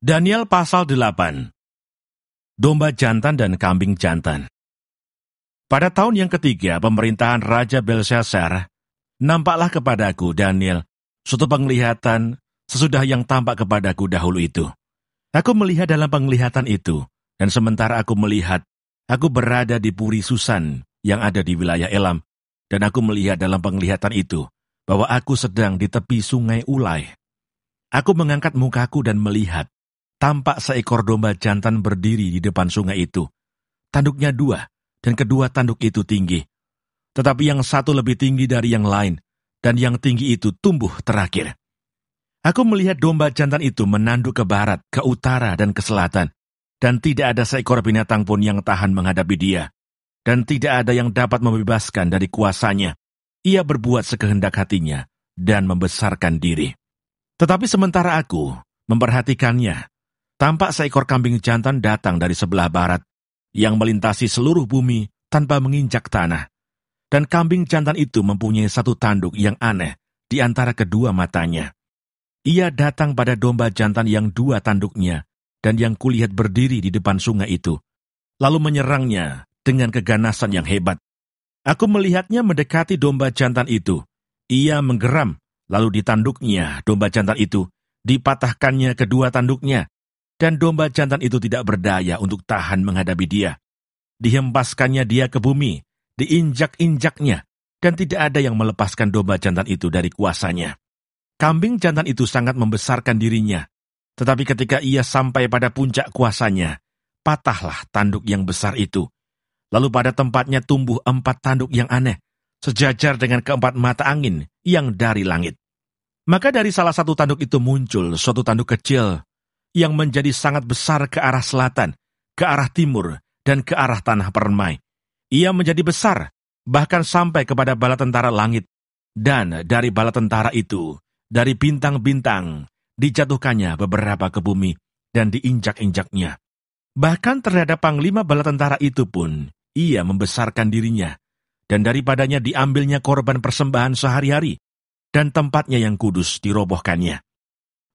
Daniel pasal 8. Domba jantan dan kambing jantan. Pada tahun yang ketiga pemerintahan Raja Belshazzar, nampaklah kepadaku, Daniel, suatu penglihatan sesudah yang tampak kepadaku dahulu itu. Aku melihat dalam penglihatan itu, dan sementara aku melihat, aku berada di Puri Susan yang ada di wilayah Elam, dan aku melihat dalam penglihatan itu, bahwa aku sedang di tepi sungai Ulai. Aku mengangkat mukaku dan melihat, tampak seekor domba jantan berdiri di depan sungai itu. Tanduknya 2, dan kedua tanduk itu tinggi. Tetapi yang satu lebih tinggi dari yang lain, dan yang tinggi itu tumbuh terakhir. Aku melihat domba jantan itu menanduk ke barat, ke utara, dan ke selatan, dan tidak ada seekor binatang pun yang tahan menghadapi dia, dan tidak ada yang dapat membebaskan dari kuasanya. Ia berbuat sekehendak hatinya, dan membesarkan diri. Tetapi sementara aku memperhatikannya, tampak seekor kambing jantan datang dari sebelah barat, yang melintasi seluruh bumi tanpa menginjak tanah. Dan kambing jantan itu mempunyai satu tanduk yang aneh di antara kedua matanya. Ia datang pada domba jantan yang 2 tanduknya, dan yang kulihat berdiri di depan sungai itu, lalu menyerangnya dengan keganasan yang hebat. Aku melihatnya mendekati domba jantan itu. Ia menggeram, lalu di tanduknya domba jantan itu dipatahkannya kedua tanduknya, dan domba jantan itu tidak berdaya untuk tahan menghadapi dia. Dihempaskannya dia ke bumi, diinjak-injaknya, dan tidak ada yang melepaskan domba jantan itu dari kuasanya. Kambing jantan itu sangat membesarkan dirinya, tetapi ketika ia sampai pada puncak kuasanya, patahlah tanduk yang besar itu. Lalu pada tempatnya tumbuh 4 tanduk yang aneh, sejajar dengan ke-4 mata angin yang dari langit. Maka dari salah satu tanduk itu muncul suatu tanduk kecil, yang menjadi sangat besar ke arah selatan, ke arah timur, dan ke arah tanah permai. Ia menjadi besar, bahkan sampai kepada bala tentara langit. Dan dari bala tentara itu, dari bintang-bintang, dijatuhkannya beberapa ke bumi, dan diinjak-injaknya. Bahkan terhadap panglima bala tentara itu pun, ia membesarkan dirinya, dan daripadanya diambilnya korban persembahan sehari-hari, dan tempatnya yang kudus dirobohkannya.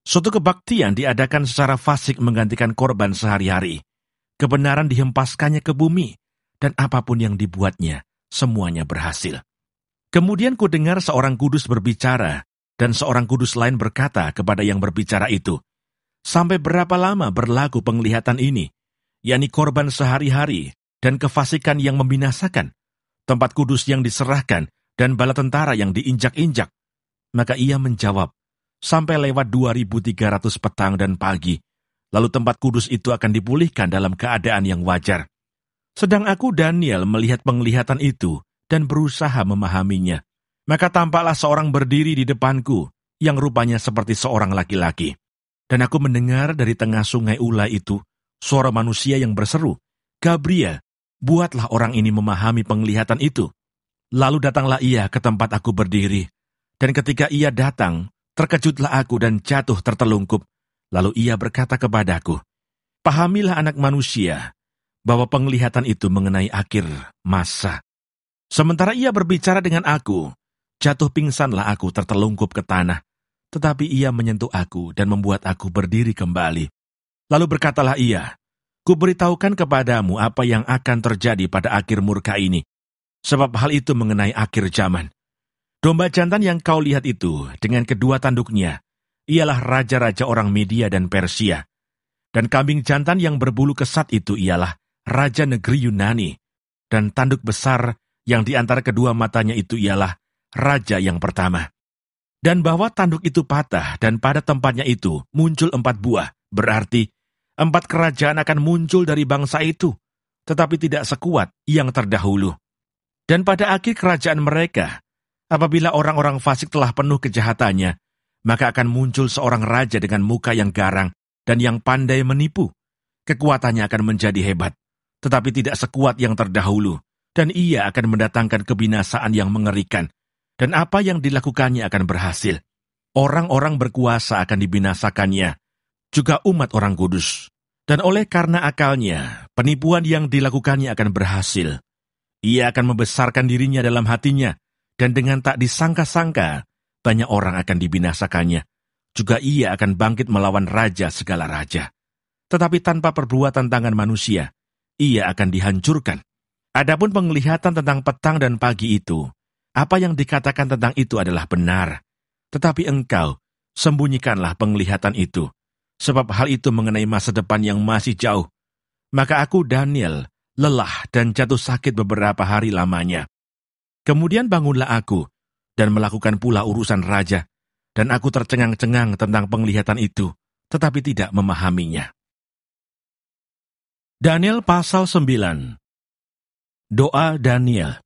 Suatu kebaktian diadakan secara fasik menggantikan korban sehari-hari. Kebenaran dihempaskannya ke bumi, dan apapun yang dibuatnya, semuanya berhasil. Kemudian kudengar seorang kudus berbicara, dan seorang kudus lain berkata kepada yang berbicara itu, "Sampai berapa lama berlaku penglihatan ini, yakni korban sehari-hari, dan kefasikan yang membinasakan, tempat kudus yang diserahkan, dan bala tentara yang diinjak-injak?" Maka ia menjawab, "Sampai lewat 2300 petang dan pagi, lalu tempat kudus itu akan dipulihkan dalam keadaan yang wajar." Sedang aku, Daniel, melihat penglihatan itu dan berusaha memahaminya. Maka tampaklah seorang berdiri di depanku, yang rupanya seperti seorang laki-laki. Dan aku mendengar dari tengah sungai Ulai itu, suara manusia yang berseru, "Gabriel, buatlah orang ini memahami penglihatan itu." Lalu datanglah ia ke tempat aku berdiri. Dan ketika ia datang, terkejutlah aku dan jatuh tertelungkup. Lalu ia berkata kepadaku, "Pahamilah anak manusia, bahwa penglihatan itu mengenai akhir masa." Sementara ia berbicara dengan aku, jatuh pingsanlah aku tertelungkup ke tanah. Tetapi ia menyentuh aku dan membuat aku berdiri kembali. Lalu berkatalah ia, "Kuberitahukan kepadamu apa yang akan terjadi pada akhir murka ini, sebab hal itu mengenai akhir zaman. Domba jantan yang kau lihat itu, dengan kedua tanduknya, ialah raja-raja orang Media dan Persia. Dan kambing jantan yang berbulu kesat itu ialah raja negeri Yunani. Dan tanduk besar yang di antara kedua matanya itu ialah raja yang pertama. Dan bahwa tanduk itu patah dan pada tempatnya itu muncul 4 buah, berarti 4 kerajaan akan muncul dari bangsa itu, tetapi tidak sekuat yang terdahulu. Dan pada akhir kerajaan mereka, apabila orang-orang fasik telah penuh kejahatannya, maka akan muncul seorang raja dengan muka yang garang dan yang pandai menipu. Kekuatannya akan menjadi hebat, tetapi tidak sekuat yang terdahulu, dan ia akan mendatangkan kebinasaan yang mengerikan. Dan apa yang dilakukannya akan berhasil. Orang-orang berkuasa akan dibinasakannya, juga umat orang kudus. Dan oleh karena akalnya, penipuan yang dilakukannya akan berhasil. Ia akan membesarkan dirinya dalam hatinya, dan dengan tak disangka-sangka, banyak orang akan dibinasakannya. Juga ia akan bangkit melawan raja segala raja, tetapi tanpa perbuatan tangan manusia, ia akan dihancurkan. Adapun penglihatan tentang petang dan pagi itu, apa yang dikatakan tentang itu adalah benar. Tetapi engkau, sembunyikanlah penglihatan itu, sebab hal itu mengenai masa depan yang masih jauh. Maka aku, Daniel, lelah dan jatuh sakit beberapa hari lamanya. Kemudian bangunlah aku, dan melakukan pula urusan raja, dan aku tercengang-cengang tentang penglihatan itu, tetapi tidak memahaminya. Daniel pasal 9. Doa Daniel.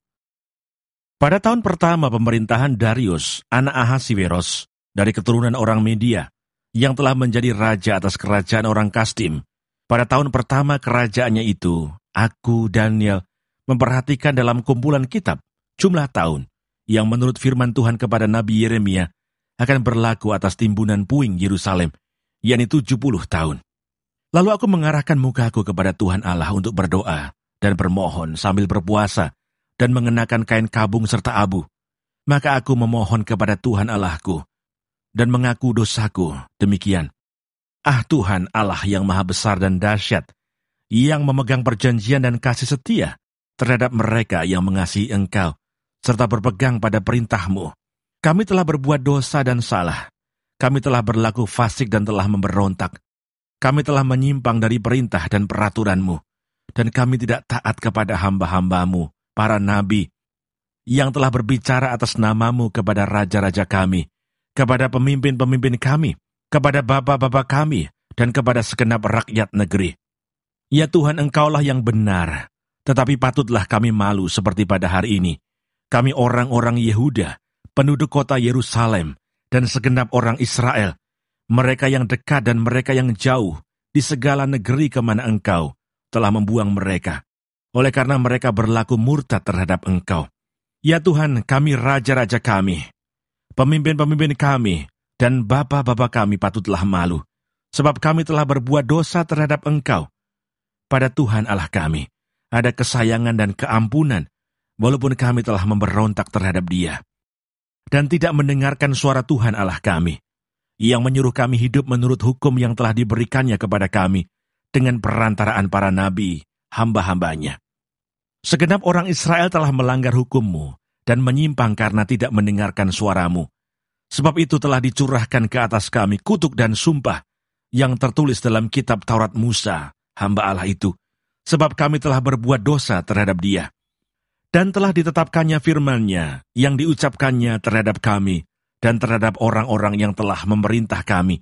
Pada tahun pertama pemerintahan Darius, anak Ahasiweros, dari keturunan orang Media, yang telah menjadi raja atas kerajaan orang Kastim, pada tahun pertama kerajaannya itu, aku, Daniel, memperhatikan dalam kumpulan kitab jumlah tahun yang menurut firman Tuhan kepada Nabi Yeremia akan berlaku atas timbunan puing Yerusalem, yakni 70 tahun. Lalu aku mengarahkan mukaku kepada Tuhan Allah untuk berdoa dan bermohon sambil berpuasa dan mengenakan kain kabung serta abu. Maka aku memohon kepada Tuhan Allahku dan mengaku dosaku demikian. Ah Tuhan Allah yang maha besar dan dahsyat, yang memegang perjanjian dan kasih setia terhadap mereka yang mengasihi Engkau, serta berpegang pada perintah-Mu. Kami telah berbuat dosa dan salah. Kami telah berlaku fasik dan telah memberontak. Kami telah menyimpang dari perintah dan peraturan-Mu, dan kami tidak taat kepada hamba-hamba-Mu, para nabi, yang telah berbicara atas nama-Mu kepada raja-raja kami, kepada pemimpin-pemimpin kami, kepada bapa-bapa kami, dan kepada segenap rakyat negeri. Ya Tuhan, Engkaulah yang benar, tetapi patutlah kami malu seperti pada hari ini. Kami orang-orang Yehuda, penduduk kota Yerusalem, dan segenap orang Israel, mereka yang dekat dan mereka yang jauh, di segala negeri kemana Engkau telah membuang mereka, oleh karena mereka berlaku murtad terhadap Engkau. Ya Tuhan, kami raja-raja kami, pemimpin-pemimpin kami, dan bapa-bapa kami patutlah malu, sebab kami telah berbuat dosa terhadap Engkau. Pada Tuhan Allah kami ada kesayangan dan keampunan, walaupun kami telah memberontak terhadap Dia, dan tidak mendengarkan suara Tuhan Allah kami, yang menyuruh kami hidup menurut hukum yang telah diberikannya kepada kami, dengan perantaraan para nabi, hamba-hambanya. Segenap orang Israel telah melanggar hukum-Mu, dan menyimpang karena tidak mendengarkan suara-Mu. Sebab itu telah dicurahkan ke atas kami kutuk dan sumpah, yang tertulis dalam kitab Taurat Musa, hamba Allah itu, sebab kami telah berbuat dosa terhadap Dia. Dan telah ditetapkannya firman-Nya, yang diucapkannya terhadap kami, dan terhadap orang-orang yang telah memerintah kami,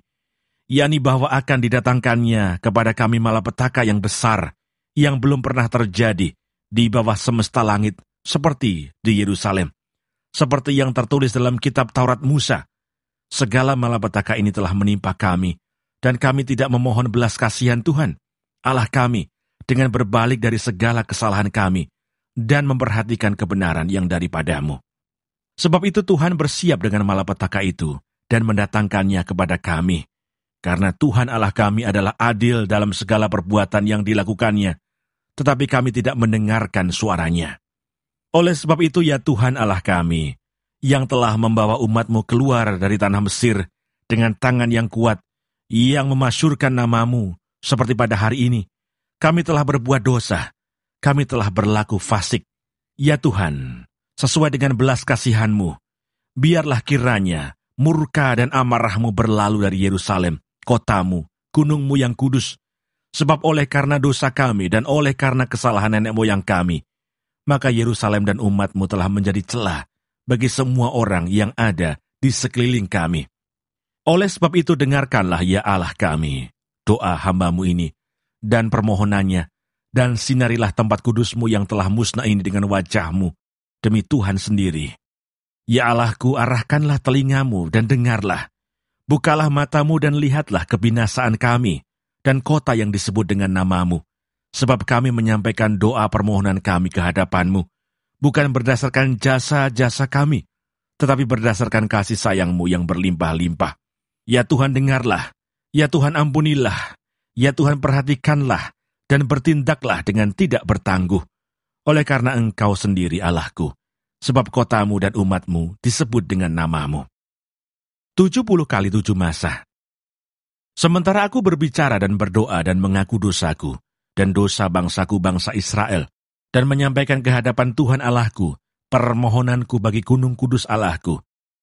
yakni bahwa akan didatangkannya kepada kami malapetaka yang besar, yang belum pernah terjadi di bawah semesta langit, seperti di Yerusalem. Seperti yang tertulis dalam kitab Taurat Musa, segala malapetaka ini telah menimpa kami, dan kami tidak memohon belas kasihan Tuhan, Allah kami, dengan berbalik dari segala kesalahan kami, dan memperhatikan kebenaran yang daripada-Mu. Sebab itu Tuhan bersiap dengan malapetaka itu, dan mendatangkannya kepada kami, karena Tuhan Allah kami adalah adil dalam segala perbuatan yang dilakukannya, tetapi kami tidak mendengarkan suaranya. Oleh sebab itu ya Tuhan Allah kami, yang telah membawa umat-Mu keluar dari tanah Mesir dengan tangan yang kuat, yang memasyurkan nama-Mu seperti pada hari ini, kami telah berbuat dosa, kami telah berlaku fasik. Ya Tuhan, sesuai dengan belas kasihan-Mu, biarlah kiranya murka dan amarah-Mu berlalu dari Yerusalem, kota-Mu, gunung-Mu yang kudus, sebab oleh karena dosa kami dan oleh karena kesalahan nenek moyang kami, maka Yerusalem dan umat-Mu telah menjadi celah bagi semua orang yang ada di sekeliling kami. Oleh sebab itu dengarkanlah ya Allah kami, doa hamba-Mu ini, dan permohonannya, dan sinarilah tempat kudus-Mu yang telah musnah ini dengan wajah-Mu, demi Tuhan sendiri. Ya Allahku, arahkanlah telinga-Mu dan dengarlah, bukalah mata-Mu dan lihatlah kebinasaan kami, dan kota yang disebut dengan nama-Mu. Sebab kami menyampaikan doa permohonan kami ke hadapan-Mu, bukan berdasarkan jasa-jasa kami, tetapi berdasarkan kasih sayang-Mu yang berlimpah-limpah. Ya Tuhan dengarlah, ya Tuhan ampunilah, ya Tuhan perhatikanlah, dan bertindaklah dengan tidak bertangguh, oleh karena Engkau sendiri Allahku, sebab kota-Mu dan umat-Mu disebut dengan nama-Mu. 70 kali 7 masa. Sementara aku berbicara dan berdoa dan mengaku dosaku, dan dosa bangsaku bangsa Israel, dan menyampaikan ke hadapan Tuhan Allahku, permohonanku bagi gunung kudus Allahku.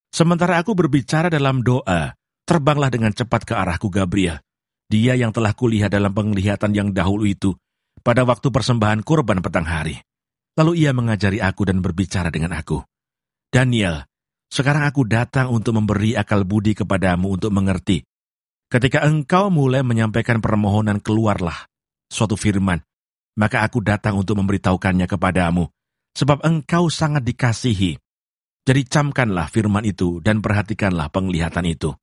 Sementara aku berbicara dalam doa, terbanglah dengan cepat ke arahku Gabriel, dia yang telah kulihat dalam penglihatan yang dahulu itu, pada waktu persembahan kurban petang hari. Lalu ia mengajari aku dan berbicara dengan aku. Daniel, sekarang aku datang untuk memberi akal budi kepadamu untuk mengerti. Ketika engkau mulai menyampaikan permohonan keluarlah suatu firman, maka aku datang untuk memberitahukannya kepadamu, sebab engkau sangat dikasihi. Jadi camkanlah firman itu dan perhatikanlah penglihatan itu.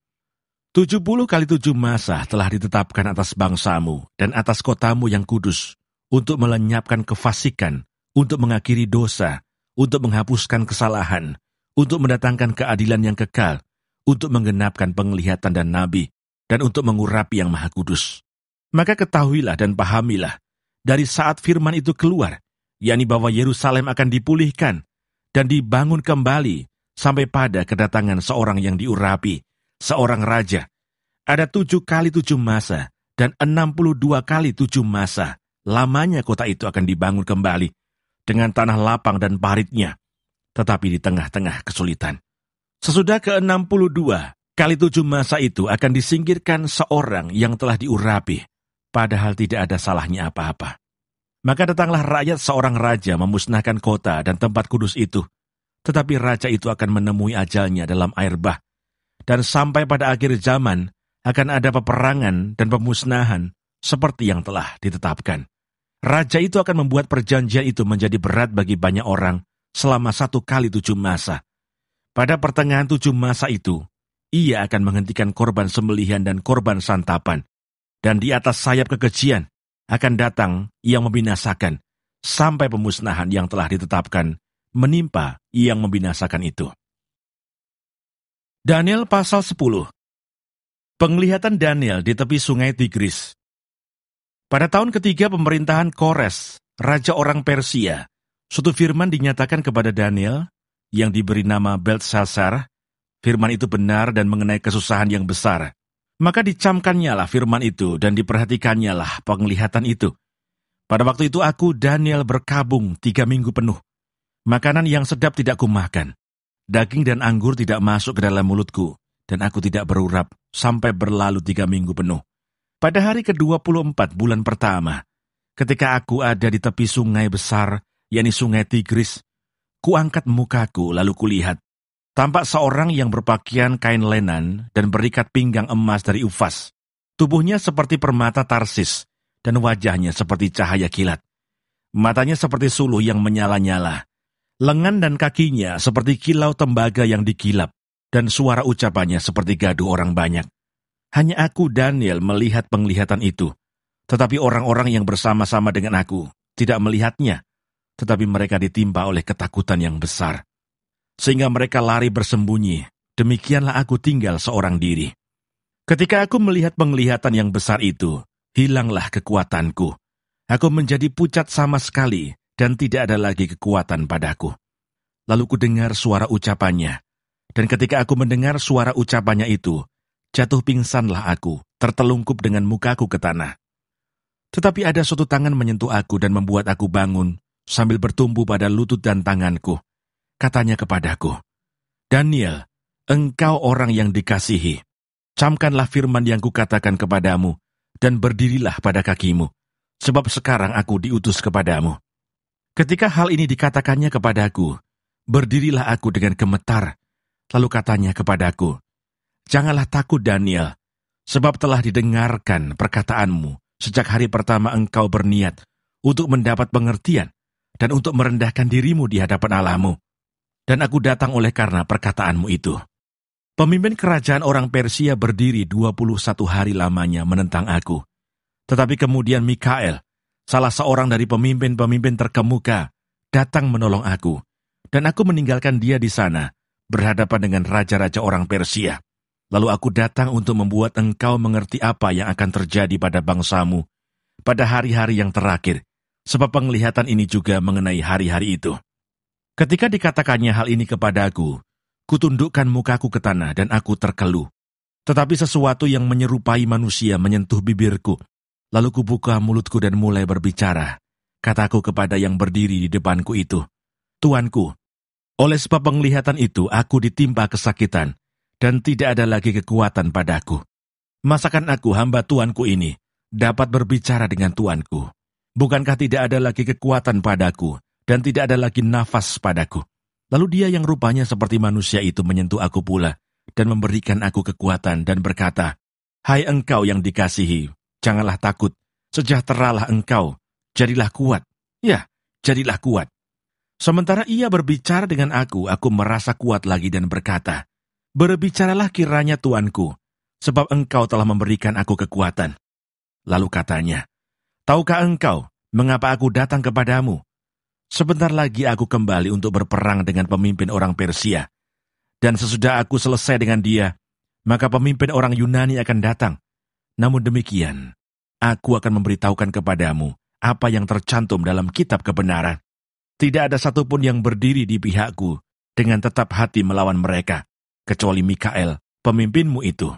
70 kali 7 masa telah ditetapkan atas bangsamu dan atas kotamu yang kudus, untuk melenyapkan kefasikan, untuk mengakhiri dosa, untuk menghapuskan kesalahan, untuk mendatangkan keadilan yang kekal, untuk menggenapkan penglihatan dan nabi, dan untuk mengurapi yang maha kudus. Maka ketahuilah dan pahamilah, dari saat firman itu keluar, yakni bahwa Yerusalem akan dipulihkan dan dibangun kembali sampai pada kedatangan seorang yang diurapi, seorang raja. Ada 7 kali 7 masa dan 62 kali 7 masa. Lamanya kota itu akan dibangun kembali dengan tanah lapang dan paritnya, tetapi di tengah-tengah kesulitan. Sesudah ke-62 kali 7 masa itu akan disingkirkan seorang yang telah diurapi, padahal tidak ada salahnya apa-apa. Maka datanglah rakyat seorang raja memusnahkan kota dan tempat kudus itu, tetapi raja itu akan menemui ajalnya dalam air bah, dan sampai pada akhir zaman akan ada peperangan dan pemusnahan seperti yang telah ditetapkan. Raja itu akan membuat perjanjian itu menjadi berat bagi banyak orang selama 1 kali 7 masa. Pada pertengahan 7 masa itu, ia akan menghentikan korban sembelihan dan korban santapan, dan di atas sayap kekejian akan datang yang membinasakan, sampai pemusnahan yang telah ditetapkan menimpa yang membinasakan itu. Daniel pasal 10. Penglihatan Daniel di tepi sungai Tigris. Pada tahun ketiga pemerintahan Kores, raja orang Persia, suatu firman dinyatakan kepada Daniel yang diberi nama Belteshazzar. Firman itu benar dan mengenai kesusahan yang besar. Maka dicamkannyalah firman itu dan diperhatikannyalah penglihatan itu. Pada waktu itu aku, Daniel, berkabung 3 minggu penuh. Makanan yang sedap tidak kumakan. Daging dan anggur tidak masuk ke dalam mulutku, dan aku tidak berurap sampai berlalu 3 minggu penuh. Pada hari ke-24 bulan pertama, ketika aku ada di tepi sungai besar, yakni sungai Tigris, kuangkat mukaku lalu kulihat. Tampak seorang yang berpakaian kain lenan dan berikat pinggang emas dari Ufas. Tubuhnya seperti permata Tarsis, dan wajahnya seperti cahaya kilat. Matanya seperti suluh yang menyala-nyala. Lengan dan kakinya seperti kilau tembaga yang dikilap, dan suara ucapannya seperti gaduh orang banyak. Hanya aku, Daniel, melihat penglihatan itu. Tetapi orang-orang yang bersama-sama dengan aku tidak melihatnya, tetapi mereka ditimpa oleh ketakutan yang besar. Sehingga mereka lari bersembunyi, demikianlah aku tinggal seorang diri. Ketika aku melihat penglihatan yang besar itu, hilanglah kekuatanku. Aku menjadi pucat sama sekali, dan tidak ada lagi kekuatan padaku. Lalu kudengar suara ucapannya, dan ketika aku mendengar suara ucapannya itu, jatuh pingsanlah aku, tertelungkup dengan mukaku ke tanah. Tetapi ada suatu tangan menyentuh aku dan membuat aku bangun, sambil bertumbuh pada lutut dan tanganku. Katanya kepadaku, Daniel, engkau orang yang dikasihi. Camkanlah firman yang kukatakan kepadamu, dan berdirilah pada kakimu, sebab sekarang aku diutus kepadamu. Ketika hal ini dikatakannya kepadaku, berdirilah aku dengan gemetar. Lalu katanya kepadaku, janganlah takut Daniel, sebab telah didengarkan perkataanmu sejak hari pertama engkau berniat untuk mendapat pengertian dan untuk merendahkan dirimu di hadapan Allahmu. Dan aku datang oleh karena perkataanmu itu. Pemimpin kerajaan orang Persia berdiri 21 hari lamanya menentang aku. Tetapi kemudian Mikael, salah seorang dari pemimpin-pemimpin terkemuka, datang menolong aku. Dan aku meninggalkan dia di sana, berhadapan dengan raja-raja orang Persia. Lalu aku datang untuk membuat engkau mengerti apa yang akan terjadi pada bangsamu pada hari-hari yang terakhir, sebab penglihatan ini juga mengenai hari-hari itu. Ketika dikatakannya hal ini kepadaku, kutundukkan mukaku ke tanah dan aku terkeluh. Tetapi sesuatu yang menyerupai manusia menyentuh bibirku. Lalu kubuka mulutku dan mulai berbicara. Kataku kepada yang berdiri di depanku itu, Tuanku, oleh sebab penglihatan itu aku ditimpa kesakitan, dan tidak ada lagi kekuatan padaku. Masakan aku, hamba Tuanku ini, dapat berbicara dengan Tuanku? Bukankah tidak ada lagi kekuatan padaku, dan tidak ada lagi nafas padaku? Lalu dia yang rupanya seperti manusia itu menyentuh aku pula, dan memberikan aku kekuatan, dan berkata, Hai engkau yang dikasihi, janganlah takut, sejahteralah engkau, jadilah kuat. Ya, jadilah kuat. Sementara ia berbicara dengan aku merasa kuat lagi dan berkata, Berbicaralah kiranya Tuanku, sebab engkau telah memberikan aku kekuatan. Lalu katanya, Tahukah engkau mengapa aku datang kepadamu? Sebentar lagi aku kembali untuk berperang dengan pemimpin orang Persia. Dan sesudah aku selesai dengan dia, maka pemimpin orang Yunani akan datang. Namun demikian, aku akan memberitahukan kepadamu apa yang tercantum dalam kitab kebenaran. Tidak ada satupun yang berdiri di pihakku dengan tetap hati melawan mereka, kecuali Mikael, pemimpinmu itu.